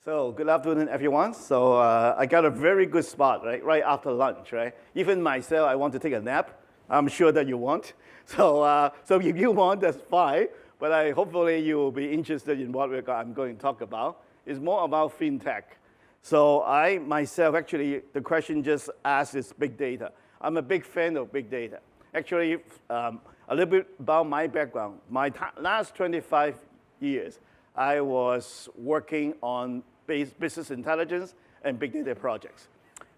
So good afternoon, everyone. So I got a very good spot, right after lunch, right? Even myself, I want to take a nap. I'm sure that you want. So if you want, that's fine. But hopefully you will be interested in what I'm going to talk about. It's more about FinTech. So I myself, actually, the question just asked is big data. I'm a big fan of big data. Actually, a little bit about my background. My last 25 years, I was working on business intelligence and big data projects.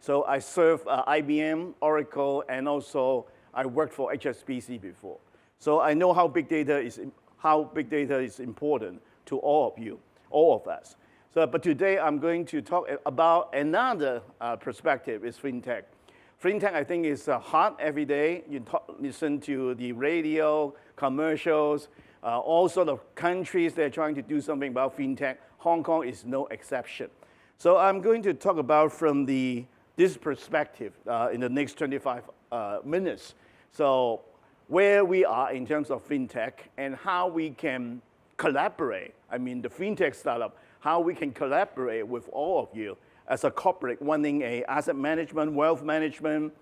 So I served IBM, Oracle, and also I worked for HSBC before. So I know how big data is important to all of you, all of us. So, but today I'm going to talk about another perspective, is FinTech. FinTech, I think, is hot every day. You listen to the radio, commercials, all sort of countries that are trying to do something about FinTech. Hong Kong is no exception. So I'm going to talk about from this perspective in the next 25 minutes. So where we are in terms of FinTech and how we can collaborate, I mean the FinTech startup, how we can collaborate with all of you as a corporate running a asset management, wealth management.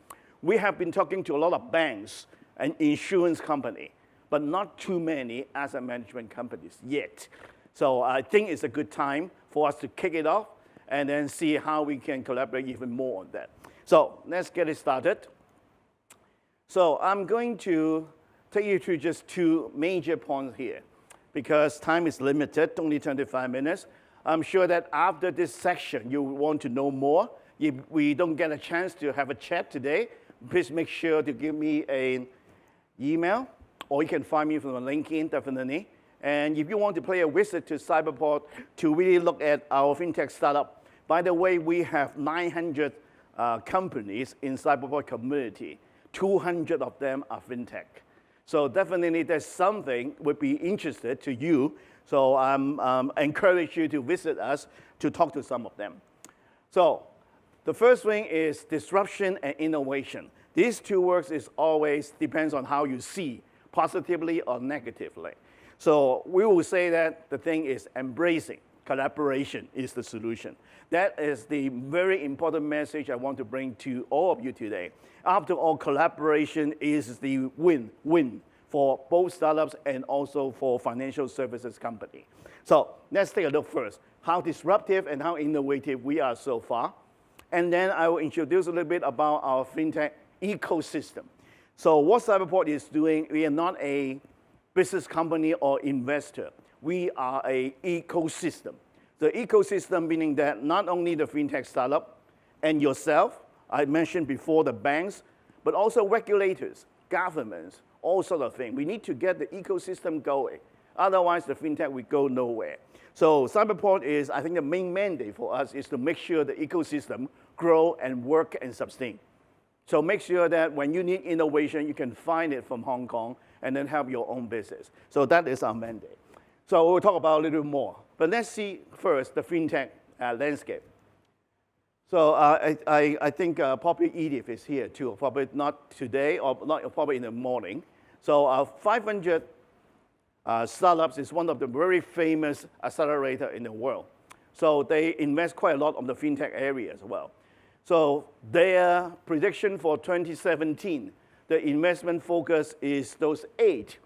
We have been talking to a lot of banks and insurance company, but not too many asset management companies yet. So I think it's a good time for us to kick it off and then see how we can collaborate even more on that. So let's get it started. So I'm going to take you through just two major points here because time is limited, only 25 minutes. I'm sure that after this section, you want to know more. If we don't get a chance to have a chat today, please make sure to give me an email, or you can find me from LinkedIn, definitely. And if you want to pay a visit to Cyberport to really look at our FinTech startup, by the way, we have 900 companies in Cyberport community. 200 of them are FinTech. So definitely there's something would be interested to you. So I encourage you to visit us to talk to some of them. So the first thing is disruption and innovation. These two words is always depends on how you see, positively or negatively. So we will say that the thing is embracing. Collaboration is the solution. That is the very important message I want to bring to all of you today. After all, collaboration is the win-win for both startups and also for financial services company. So let's take a look first, how disruptive and how innovative we are so far. And then I will introduce a little bit about our FinTech ecosystem. So what Cyberport is doing, we are not a business company or investor. We are an ecosystem. The ecosystem meaning that not only the FinTech startup and yourself, I mentioned before the banks, but also regulators, governments, all sort of things. We need to get the ecosystem going. Otherwise, the FinTech will go nowhere. So Cyberport is, I think the main mandate for us is to make sure the ecosystem grow and work and sustain. So make sure that when you need innovation, you can find it from Hong Kong and then have your own business. So that is our mandate. So we'll talk about a little more. But let's see first the FinTech landscape. So I think probably Edith is here too, probably not today or not probably in the morning. So 500 startups is one of the very famous accelerator in the world. So they invest quite a lot on the FinTech area as well. So their prediction for 2017, the investment focus is those 8.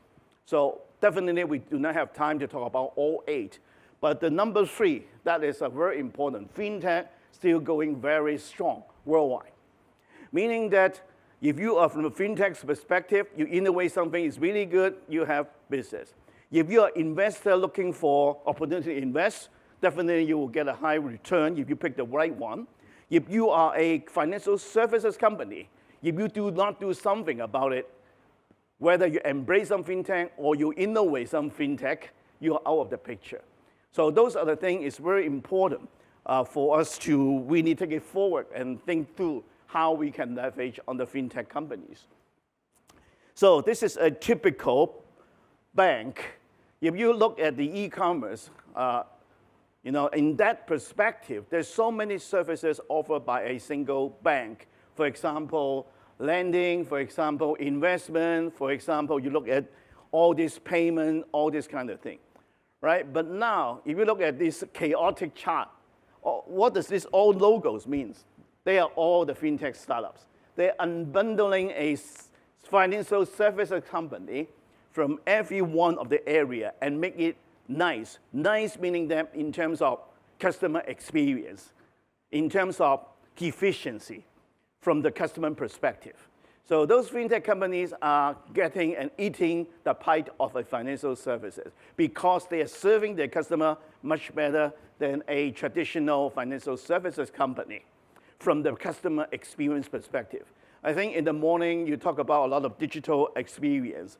So definitely we do not have time to talk about all 8. But the number 3, that is a very important. FinTech still going very strong worldwide. Meaning that if you are from a FinTech's perspective, you innovate something is really good, you have business. If you're an investor looking for opportunity to invest, definitely you will get a high return if you pick the right one. If you are a financial services company, if you do not do something about it, whether you embrace some FinTech or you innovate some FinTech, you are out of the picture. So those are the things it's very important for us to really take it forward and think through how we can leverage on the FinTech companies. So this is a typical bank. If you look at the e-commerce, in that perspective, there's so many services offered by a single bank. For example, lending, for example, investment, for example, you look at all this payment, all this kind of thing, right? But now, if you look at this chaotic chart, What does this all logos mean? They are all the FinTech startups. They're unbundling a financial services company from every one of the area and make it nice. Nice meaning that in terms of customer experience, in terms of efficiency from the customer perspective. So those FinTech companies are getting and eating the pie of the financial services because they are serving their customer much better than a traditional financial services company from the customer experience perspective. I think in the morning you talk about a lot of digital experience,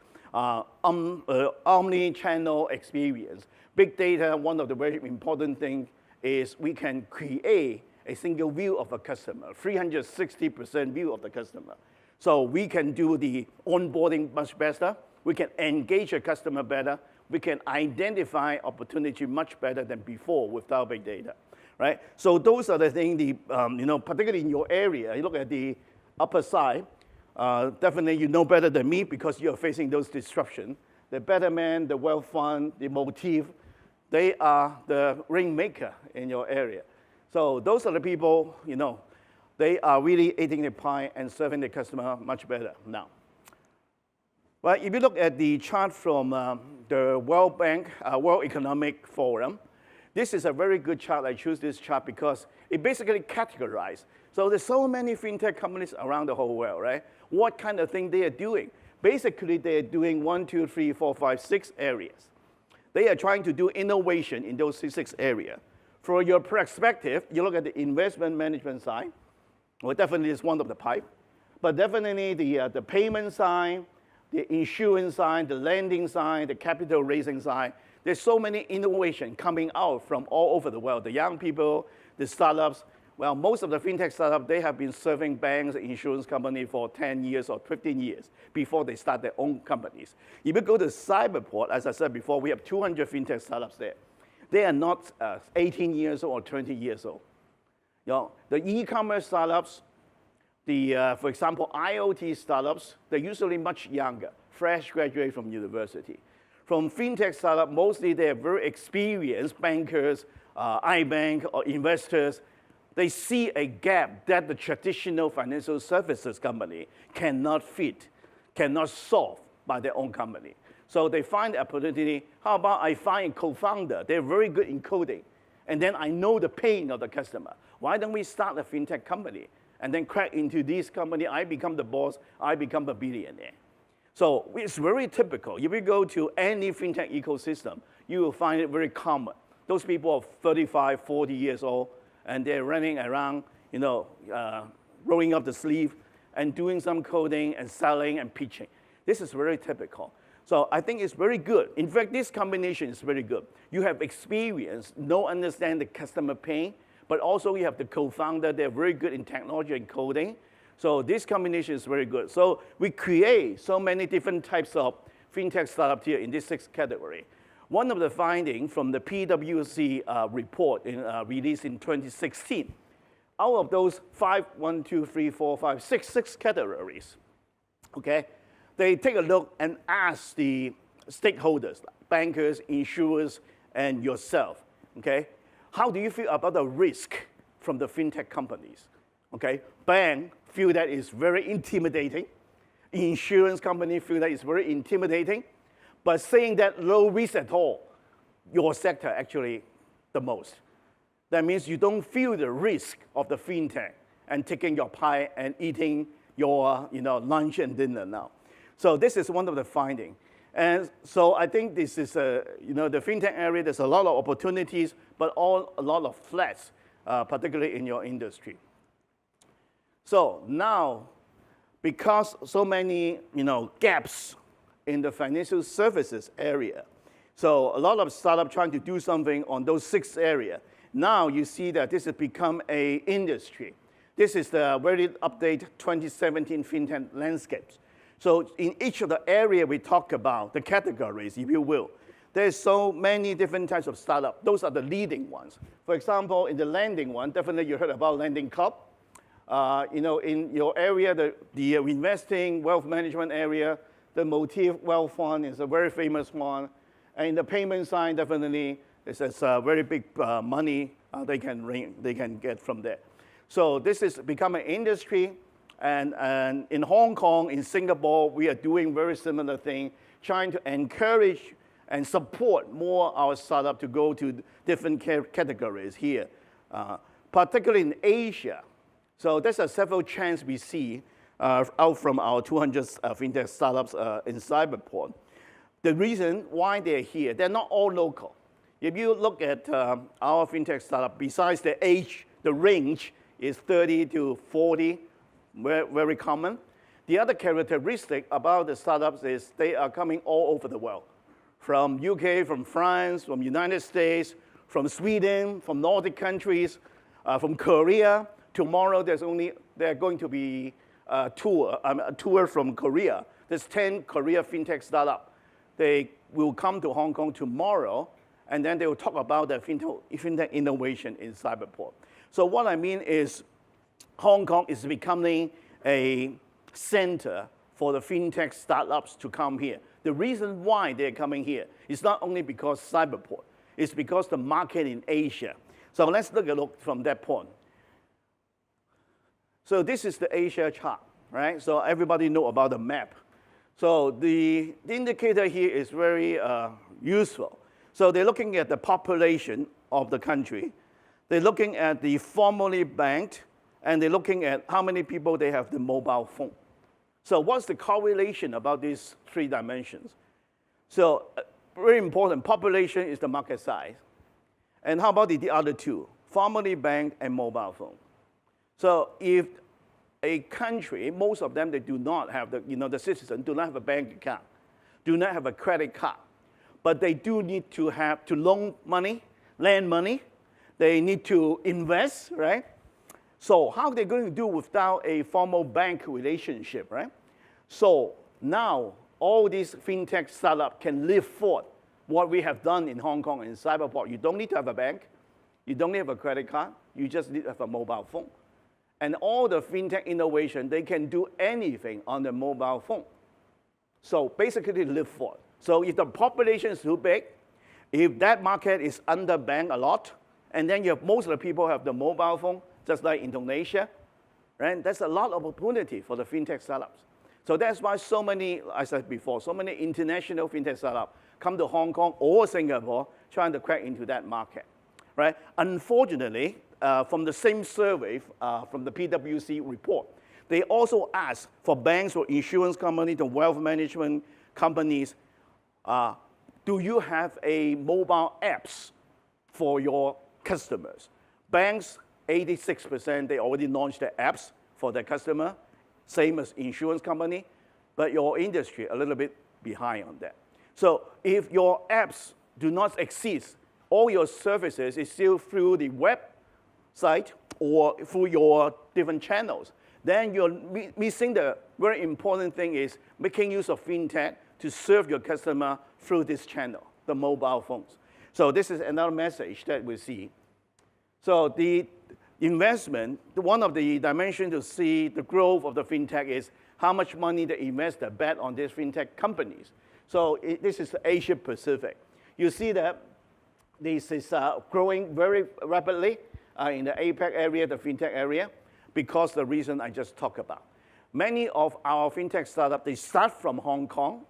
omni-channel experience. Big data, one of the very important things is we can create a single view of a customer, 360% view of the customer. So we can do the onboarding much better. We can engage a customer better. We can identify opportunity much better than before without big data, right? So those are the things, particularly in your area, you look at the upper side, definitely you know better than me because you're facing those disruptions. The Betterment, the Wealth Fund, the Motif, they are the rainmaker in your area. So those are the people, they are really eating the pie and serving the customer much better now. But if you look at the chart from the World Bank, World Economic Forum, this is a very good chart. I choose this chart because it basically categorizes. So there's so many FinTech companies around the whole world, right? What kind of thing they are doing? Basically, they are doing 1, 2, 3, 4, 5, 6 areas. They are trying to do innovation in those 6 areas. From your perspective, you look at the investment management side. Well, definitely it's one of the pipe. But definitely the payment side, the insurance side, the lending side, the capital raising side. There's so many innovation coming out from all over the world. The young people, the startups. Well, most of the FinTech startups, they have been serving banks and insurance companies for 10 years or 15 years before they start their own companies. If you go to Cyberport, as I said before, we have 200 FinTech startups there. They are not 18 years old or 20 years old. The e-commerce startups, for example, IoT startups, they're usually much younger, fresh graduate from university. From FinTech startup, mostly they're very experienced bankers, iBank or investors. They see a gap that the traditional financial services company cannot fit, cannot solve by their own company. So they find the opportunity, how about I find a co-founder, they're very good in coding, and then I know the pain of the customer. Why don't we start a FinTech company and then crack into this company, I become the boss, I become a billionaire. So it's very typical. If you go to any FinTech ecosystem, you will find it very common. Those people are 35, 40 years old, and they're running around, rolling up the sleeve and doing some coding and selling and pitching. This is very typical. So I think it's very good. In fact, this combination is very good. You have experience, understand the customer pain, but also you have the co-founder, they're very good in technology and coding. So this combination is very good. So we create so many different types of FinTech startups here in this 6th category. One of the findings from the PwC report released in 2016, out of those 6 categories, okay, they take a look and ask the stakeholders, like bankers, insurers, and yourself, okay, how do you feel about the risk from the FinTech companies? Okay, bank feel that is very intimidating. Insurance company feel that is very intimidating. But saying that low risk at all, your sector actually the most. That means you don't feel the risk of the FinTech and taking your pie and eating your lunch and dinner now. So this is one of the findings. And so I think this is, the FinTech area, there's a lot of opportunities, but a lot of threats, particularly in your industry. So now, because so many, gaps in the financial services area, so a lot of startups trying to do something on those 6 areas. Now you see that this has become an industry. This is the very updated 2017 FinTech landscapes. So in each of the areas we talk about, the categories, if you will, there's so many different types of startups. Those are the leading ones. For example, in the lending one, definitely you heard about Lending Club. In your area, the investing, wealth management area, the Motif Wealth Fund is a very famous one. And in the payment side, definitely, this is a very big money they can get from there. So this is become an industry, and in Hong Kong, in Singapore, we are doing very similar thing, trying to encourage and support more our startup to go to different categories here, particularly in Asia. So there's several trends we see out from our 200 FinTech startups in Cyberport. The reason why they're here, they're not all local. If you look at our FinTech startup, besides the age, the range is 30 to 40, very common. The other characteristic about the startups is they are coming all over the world, from UK, from France, from United States, from Sweden, from Nordic countries, from Korea. Tomorrow there's going to be a tour from Korea. There's 10 Korea FinTech startups. They will come to Hong Kong tomorrow, and then they will talk about the FinTech innovation in Cyberport. So what I mean is Hong Kong is becoming a center for the FinTech startups to come here. The reason why they're coming here is not only because Cyberport, it's because the market in Asia. So let's look from that point. So this is the Asia chart, right? So everybody know about the map. So the indicator here is very useful. So they're looking at the population of the country. They're looking at the formerly banked, and they're looking at how many people they have the mobile phone. So what's the correlation about these three dimensions? So very important, population is the market size. And how about the other two? Formerly banked and mobile phone. So if a country, most of them, they do not have the citizens do not have a bank account, do not have a credit card, but they do need to have to loan money, lend money. They need to invest, right? So how are they going to do without a formal bank relationship, right? So now all these FinTech startups can live forth what we have done in Hong Kong and Cyberport. You don't need to have a bank. You don't need to have a credit card. You just need to have a mobile phone. And all the FinTech innovation, they can do anything on the mobile phone. So basically live forth. So if the population is too big, if that market is underbanked a lot, and then most of the people have the mobile phone, just like Indonesia, right? That's a lot of opportunity for the FinTech startups. So that's why so many, I said before, so many international FinTech startups come to Hong Kong or Singapore trying to crack into that market, right? Unfortunately, from the same survey from the PwC report, they also asked for banks or insurance companies, the wealth management companies, do you have a mobile apps for your customers? Banks, 86%, they already launched their apps for their customer, same as insurance company, but your industry a little bit behind on that. So if your apps do not exist, all your services is still through the website or through your different channels, then you're missing the very important thing is making use of FinTech to serve your customer through this channel, the mobile phones. So this is another message that we see. So the investment, one of the dimensions to see the growth of the FinTech is how much money the investor bet on these FinTech companies. So this is Asia Pacific. You see that this is growing very rapidly in the APAC area, the FinTech area, because the reason I just talked about. Many of our FinTech startups, they start from Hong Kong,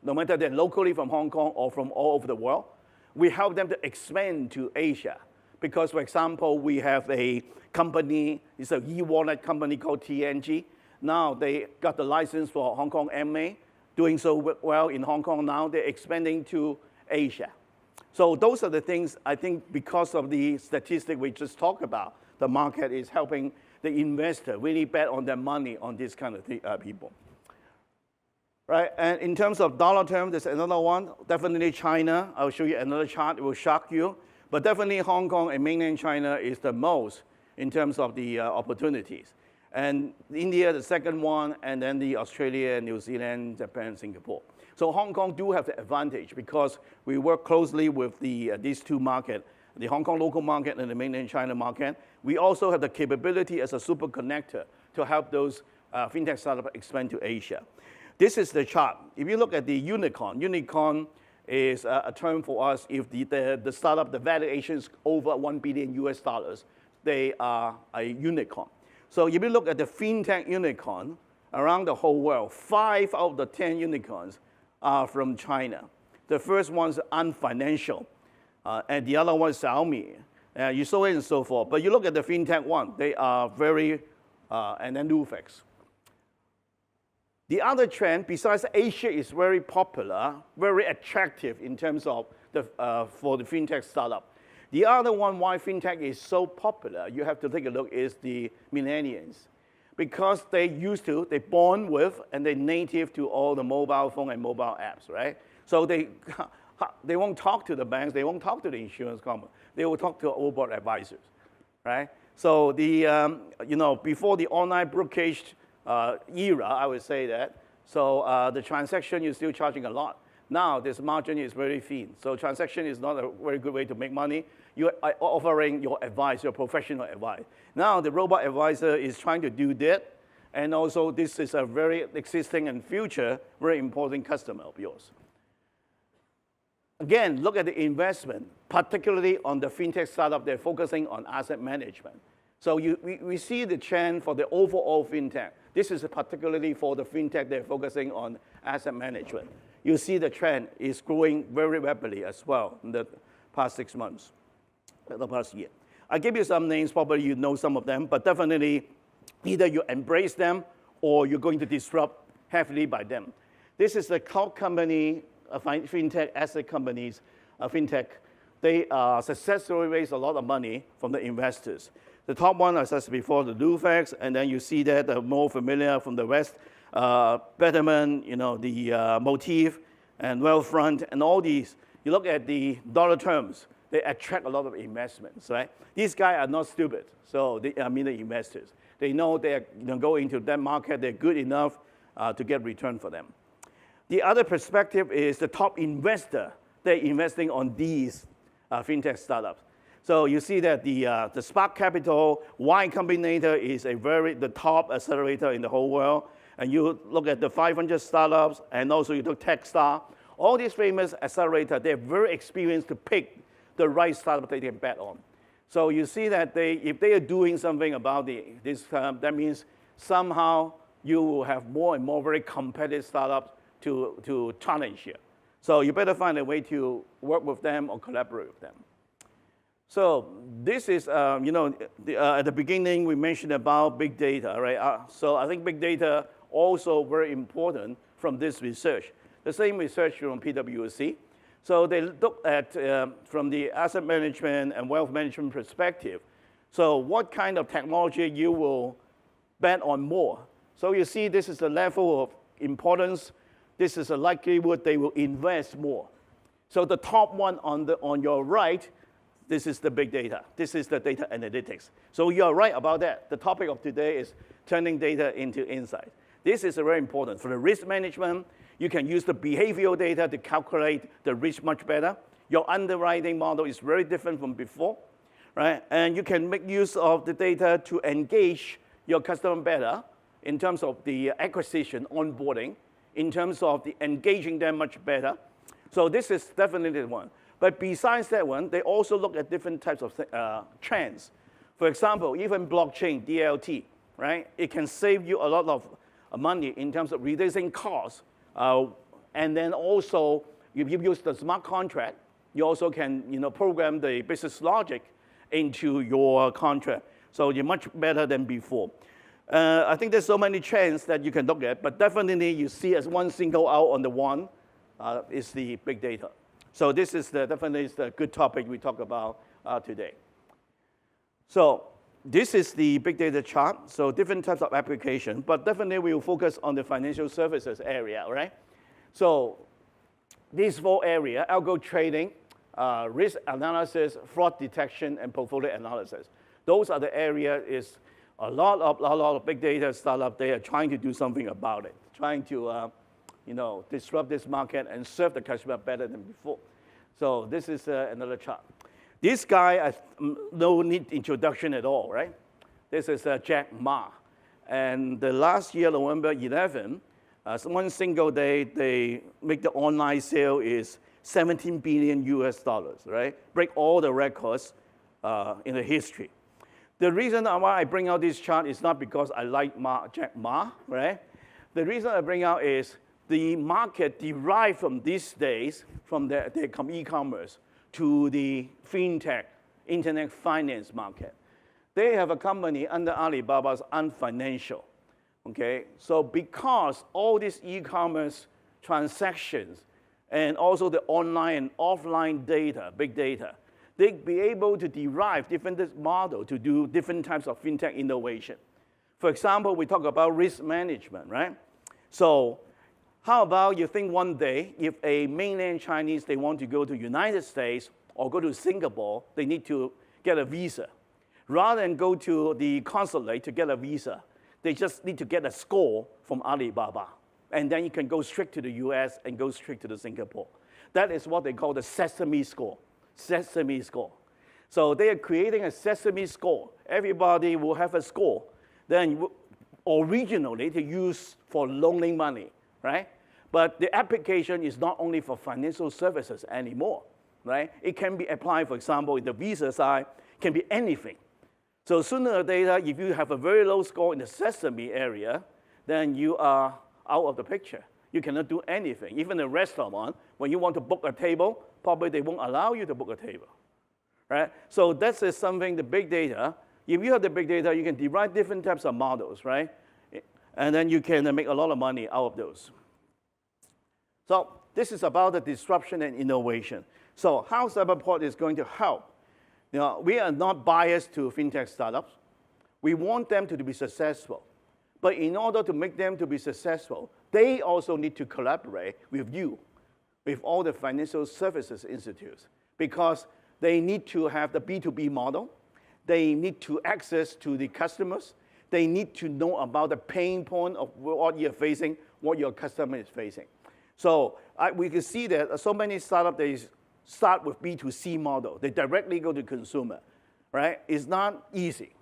no matter they're locally from Hong Kong or from all over the world. We help them to expand to Asia. Because, for example, we have a company, it's an e-wallet company called TNG. Now they got the license for Hong Kong MA, doing so well in Hong Kong now. They're expanding to Asia. So those are the things, I think, because of the statistic we just talked about, the market is helping the investor really bet on their money on this kind of people. Right, and in terms of dollar terms, there's another one, definitely China. I'll show you another chart, it will shock you. But definitely Hong Kong and mainland China is the most in terms of the opportunities. And India, the second one, and then the Australia, New Zealand, Japan, Singapore. So Hong Kong do have the advantage because we work closely with these two markets, the Hong Kong local market and the mainland China market. We also have the capability as a super connector to help those FinTech startups expand to Asia. This is the chart. If you look at the unicorn is a term for us. If the startup, the valuation is over $1 billion US, they are a unicorn. So if you look at the FinTech unicorn around the whole world, 5 out of the 10 unicorns are from China. The first one's Unfinancial, and the other one is Xiaomi. You saw it and so forth. But you look at the FinTech one, they are very, and then Nufix. The other trend, besides Asia is very popular, very attractive in terms of for the FinTech startup. The other one why FinTech is so popular, you have to take a look, is the millennials. Because they born with and they're native to all the mobile phone and mobile apps, right? So they won't talk to the banks, they won't talk to the insurance company, they will talk to robot advisors, right? So before the online brokerage era, I would say that. So the transaction, you're still charging a lot. Now, this margin is very thin. So transaction is not a very good way to make money. You're offering your advice, your professional advice. Now, the robot advisor is trying to do that. And also, this is a very existing and future, very important customer of yours. Again, look at the investment, particularly on the FinTech startup. They're focusing on asset management. So we see the trend for the overall FinTech. This is particularly for the FinTech, they're focusing on asset management. You see the trend is growing very rapidly as well in the past 6 months, the past year. I give you some names, probably you know some of them, but definitely either you embrace them or you're going to disrupt heavily by them. This is the cloud company, FinTech asset companies, FinTech. They successfully raised a lot of money from the investors. The top one, as I said before, the Nufix, and then you see that the more familiar from the West, Betterment, the Motif, and Wealthfront, and all these. You look at the dollar terms, they attract a lot of investments, right? These guys are not stupid, so the investors. They know they're going into that market, they're good enough to get return for them. The other perspective is the top investor. They're investing on these FinTech startups. So you see that the Spark Capital, Y Combinator is the top accelerator in the whole world. And you look at the 500 startups, and also you look Techstar. All these famous accelerators, they're very experienced to pick the right startup they can bet on. So you see that if they are doing something about this, that means somehow you will have more and more very competitive startups to challenge here. So you better find a way to work with them or collaborate with them. So this is, at the beginning we mentioned about big data, right? So I think big data also very important from this research. The same research from PwC. So they look at, from the asset management and wealth management perspective, so what kind of technology you will bet on more. So you see this is the level of importance. This is a likelihood they will invest more. So the top one on your right, this is the big data. This is the data analytics. So you're right about that. The topic of today is turning data into insight. This is very important. For the risk management, you can use the behavioral data to calculate the risk much better. Your underwriting model is very different from before, right? And you can make use of the data to engage your customer better in terms of the acquisition, onboarding, in terms of the engaging them much better. So this is definitely one. But besides that one, they also look at different types of trends. For example, even blockchain, DLT, right? It can save you a lot of money in terms of reducing costs. And then also, if you use the smart contract, you also can program the business logic into your contract. So you're much better than before. I think there's so many trends that you can look at, but definitely you see as one single out on the one is the big data. So this is definitely the good topic we talk about today. So this is the big data chart. So different types of application, but definitely we will focus on the financial services area, right? So these 4 areas, algo trading, risk analysis, fraud detection, and portfolio analysis. Those are the areas is a lot of big data startups, they are trying to do something about it, trying to disrupt this market and serve the customer better than before. So this is another chart. This guy, no need introduction at all, right? This is Jack Ma. And the last year, November 11, one single day, they make the online sale is 17 billion US dollars, right? Break all the records in the history. The reason why I bring out this chart is not because I like Jack Ma, right? The reason I bring out is the market derived from these days, from the e-commerce to the FinTech, internet finance market. They have a company under Alibaba's Ant Financial, okay? So because all these e-commerce transactions and also the online and offline data, big data, they'd be able to derive different models to do different types of FinTech innovation. For example, we talk about risk management, right? So how about you think one day, if a mainland Chinese, they want to go to United States or go to Singapore, they need to get a visa. Rather than go to the consulate to get a visa, they just need to get a score from Alibaba. And then you can go straight to the US and go straight to the Singapore. That is what they call the Sesame Score. Sesame Score. So they are creating a Sesame Score. Everybody will have a score. Then originally to use for loaning money, right? But the application is not only for financial services anymore, right? It can be applied, for example, in the visa side, can be anything. So sooner or later, if you have a very low score in the Sesame area, then you are out of the picture. You cannot do anything. Even a restaurant, when you want to book a table, probably they won't allow you to book a table, right? So that's something, the big data. If you have the big data, you can derive different types of models, right? And then you can make a lot of money out of those. So this is about the disruption and innovation. So how Cyberport is going to help? You know, we are not biased to FinTech startups. We want them to be successful. But in order to make them to be successful, they also need to collaborate with you, with all the financial services institutes, because they need to have the B2B model. They need to access to the customers. They need to know about the pain point of what you're facing, what your customer is facing. So we can see that so many startups, they start with B2C model. They directly go to consumer, right? It's not easy.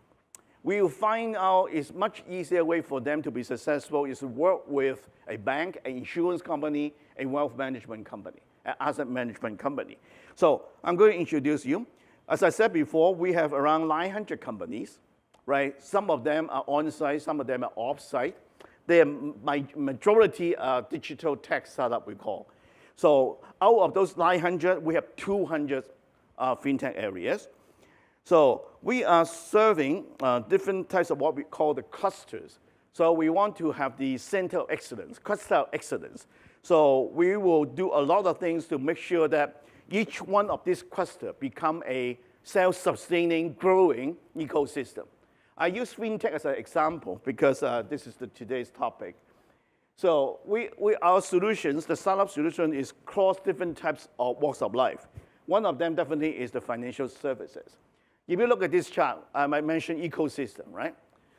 We will find out it's much easier way for them to be successful is to work with a bank, an insurance company, a wealth management company, an asset management company. So I'm going to introduce you. As I said before, we have around 900 companies, right? Some of them are on-site, some of them are off-site. They are majority digital tech startup, we call. So out of those 900, we have 200 FinTech areas. So we are serving different types of what we call the clusters. So we want to have the center of excellence, cluster of excellence. So we will do a lot of things to make sure that each one of these clusters become a self-sustaining, growing ecosystem. I use FinTech as an example because this is today's topic. So our solutions, the startup solution is across different types of walks of life. One of them definitely is the financial services. If you look at this chart, I might mention ecosystem, right?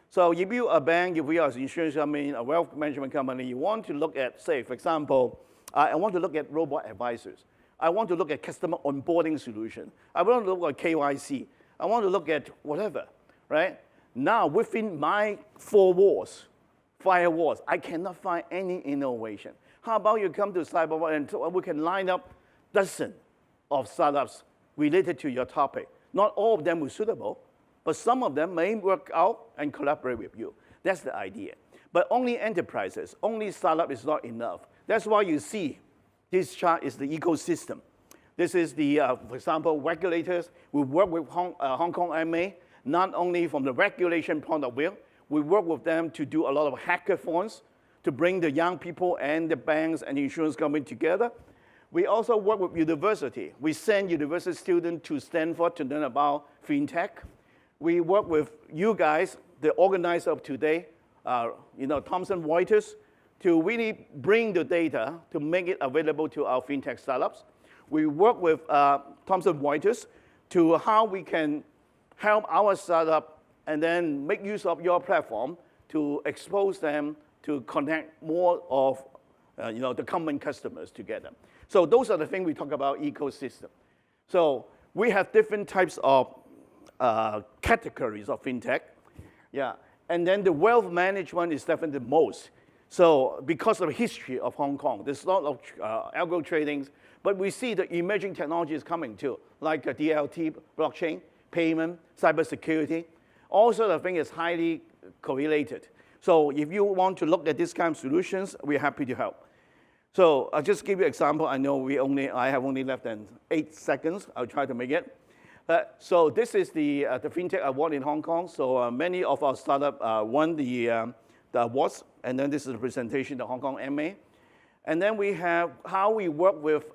So if you are a bank, if we are an insurance company, a wealth management company, you want to look at, say, for example, I want to look at robot advisors. I want to look at customer onboarding solution. I want to look at KYC. I want to look at whatever, right? Now, within my four walls, firewalls, I cannot find any innovation. How about you come to Cyberport and we can line up dozens of startups related to your topic. Not all of them are suitable, but some of them may work out and collaborate with you. That's the idea. But only enterprises, only startup is not enough. That's why you see this chart is the ecosystem. This is the, for example, regulators. We work with Hong Kong MA, not only from the regulation point of view, we work with them to do a lot of hackathons to bring the young people and the banks and the insurance company together. We also work with university. We send university students to Stanford to learn about FinTech. We work with you guys, the organizer of today, Thomson, Reuters, to really bring the data to make it available to our FinTech startups. We work with Thomson Reuters to how we can help our startup and then make use of your platform to expose them to connect more of the common customers together. So those are the things we talk about ecosystem. So we have different types of categories of FinTech. Yeah. And then the wealth management is definitely the most. So because of the history of Hong Kong, there's a lot of algo tradings, but we see the emerging technologies coming too, like DLT, blockchain, payment, cybersecurity. All sort of things is highly correlated. So if you want to look at this kind of solutions, we're happy to help. So I'll just give you an example. I know I have only less than 8 seconds. I'll try to make it. So this is the FinTech Award in Hong Kong. So many of our startups won the awards. And then this is the presentation of Hong Kong MA. And then we have how we work with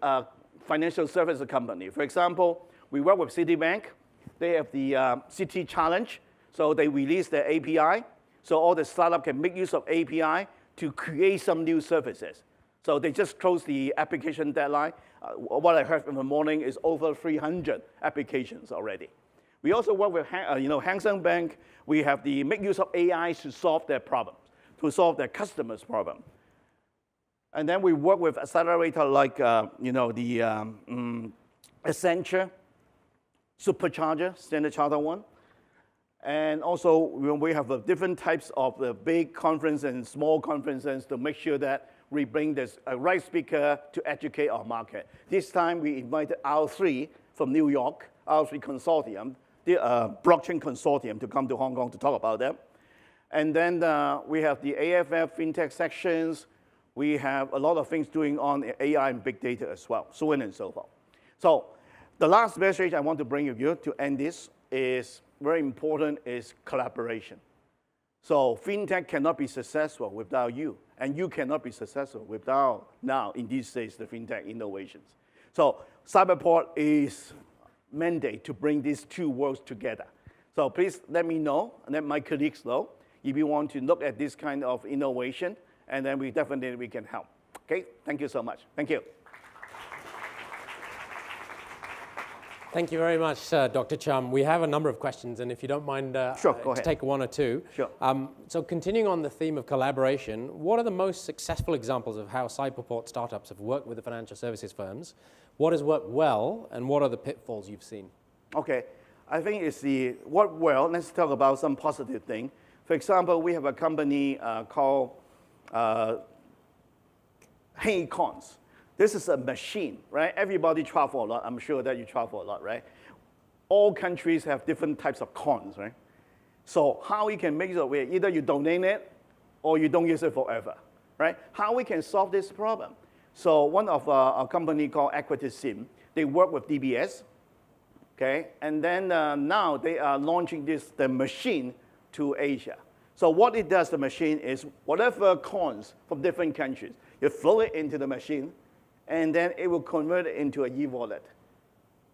financial services company. For example, we work with Citibank. They have the City Challenge. So they release their API. So all the startup can make use of API to create some new services. So they just closed the application deadline. What I heard in the morning is over 300 applications already. We also work with Hang Seng Bank. We have the make use of AI to solve their problems, to solve their customers' problem. And then we work with accelerator like the Accenture, Supercharger, Standard Chartered one. And also we have different types of big conferences and small conferences to make sure that we bring this right speaker to educate our market. This time we invited R3 from New York, R3 Consortium, the blockchain consortium, to come to Hong Kong to talk about them. And then we have the AFF FinTech sections. We have a lot of things doing on AI and big data as well, so on and so forth. So the last message I want to bring you to end this is very important, is collaboration. So FinTech cannot be successful without you, and you cannot be successful without, now in these days, the FinTech innovations. So Cyberport is mandate to bring these two worlds together. So please let me know, and let my colleagues know, if you want to look at this kind of innovation, and then we definitely can help. Okay, thank you so much. Thank you. Thank you very much, Dr. Chum. We have a number of questions, and if you don't mind, sure, go ahead. Take one or two. Sure. So continuing on the theme of collaboration, what are the most successful examples of how Cyberport startups have worked with the financial services firms? What has worked well, and what are the pitfalls you've seen? Okay, I think it's the work well. Let's talk about some positive thing. For example, we have a company called Haycons. This is a machine, right? Everybody travel a lot. I'm sure that you travel a lot, right? All countries have different types of coins, right? So how we can make it where either you donate it or you don't use it forever, right? How we can solve this problem? So one of our company called Equity Sim, they work with DBS, okay? And then now they are launching the machine to Asia. So what it does, the machine, is whatever coins from different countries, you throw it into the machine, and then it will convert it into an e-wallet.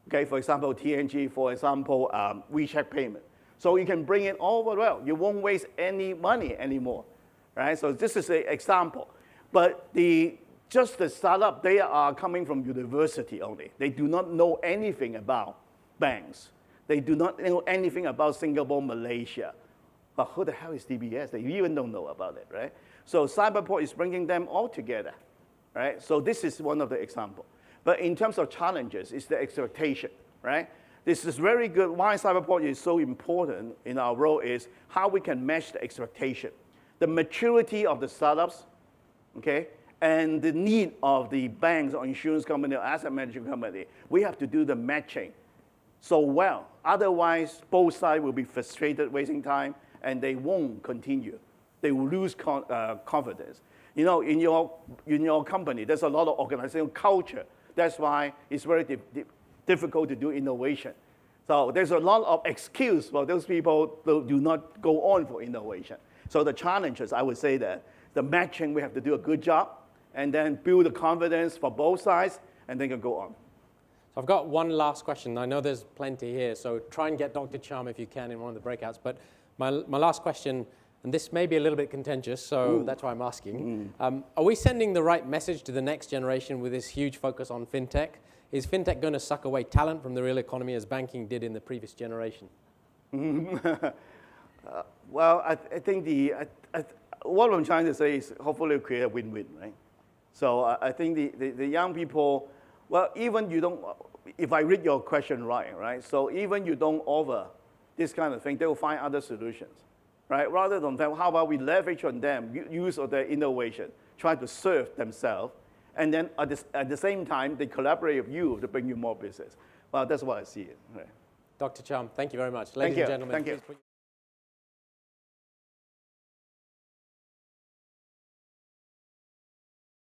Okay, for example, TNG, for example, WeChat payment. So you can bring it all over the world. You won't waste any money anymore, right? So this is an example. But just the startup, they are coming from university only. They do not know anything about banks. They do not know anything about Singapore, Malaysia. But who the hell is DBS? They even don't know about it, right? So Cyberport is bringing them all together. Right? So this is one of the examples. But in terms of challenges, it's the expectation, right? This is very good. Why Cyberport is so important in our role is how we can match the expectation. The maturity of the startups, okay, and the need of the banks or insurance company or asset management company. We have to do the matching so well. Otherwise, both sides will be frustrated, wasting time, and they won't continue. They will lose confidence. You know, in your company, there's a lot of organizational culture. That's why it's very difficult to do innovation. So there's a lot of excuse for those people who do not go on for innovation. So the challenges, I would say that the matching, we have to do a good job, and then build the confidence for both sides, and then you can go on. So I've got one last question. I know there's plenty here, so try and get Dr. Chum if you can in one of the breakouts. But my last question, and this may be a little bit contentious, so that's why I'm asking. Are we sending the right message to the next generation with this huge focus on FinTech? Is FinTech going to suck away talent from the real economy as banking did in the previous generation? Well, I think what I'm trying to say is hopefully create a win-win, right? So I think the young people, well, even you don't, if I read your question right? So even you don't offer this kind of thing, they will find other solutions. right? Rather than that, how about we leverage on them, use of their innovation, try to serve themselves, and then at the same time, they collaborate with you to bring you more business. Well, that's what I see it. Right. Dr. Cham, thank you very much. Ladies and gentlemen, Thank you. please put